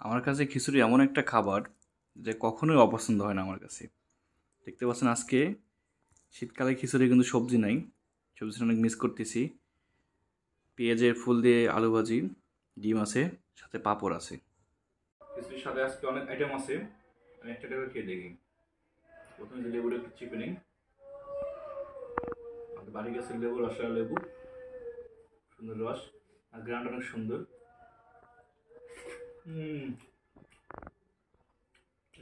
আমার কাছে খিচুড়ি এমন একটা খাবার যে কখনোই অপছন্দ হয় না আমার কাছে। দেখতে পাচ্ছেন আজকে শীতকালে খিচুড়ি কিন্তু সবজি নাই, সবজিটা অনেক মিস করতেছি। পেঁয়াজের ফুল দিয়ে আলু ভাজি, ডিম আছে, সাথে পাঁপড় আছে। খিচুড়ির সাথে আজকে অনেক আইটেম আছে, আমি একটা করে খেয়ে দেখি। প্রথমে যে লেবুটা একটু চিপে নিই, আমাদের বাড়ি গাছের লেবু, রসালো লেবু, সুন্দর রস, আর গ্রান্ড অনেক সুন্দর।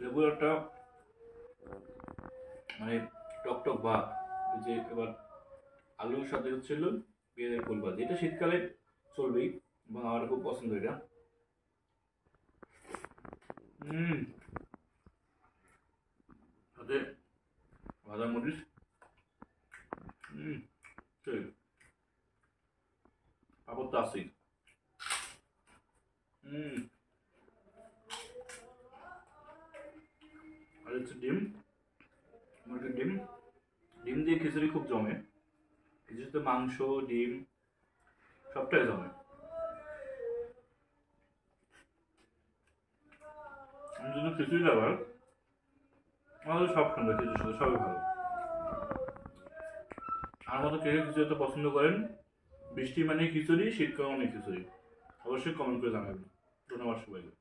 লেবুর একটা মানে টক টক ভাব, ওই যে এবার আলুর সাথে হচ্ছিল পেঁয়াজের ফুল ভাজি, এটা শীতকালে চলবেই এবং আমার খুব পছন্দ এটা। সাথে ভাজা মরিচ, সেই পাপড় তো আছেই। আর হচ্ছে ডিম, মুরগির ডিম, ডিম দিয়ে খিচুড়ি খুব জমে। খিচুড়িতে মাংস, ডিম সবটাই জমে। আমি যদি খিচুড়ি খাবার, আমাদের সব সুন্দর, খিচুড়ির সাথে সবই ভালো। আমার মতো কে খিচুড়ি তো পছন্দ করেন, বৃষ্টি মানে খিচুড়ি, শীতকাল মানে খিচুড়ি, অবশ্যই কমেন্ট করে জানাবেন। ধন্যবাদ সবাইকে।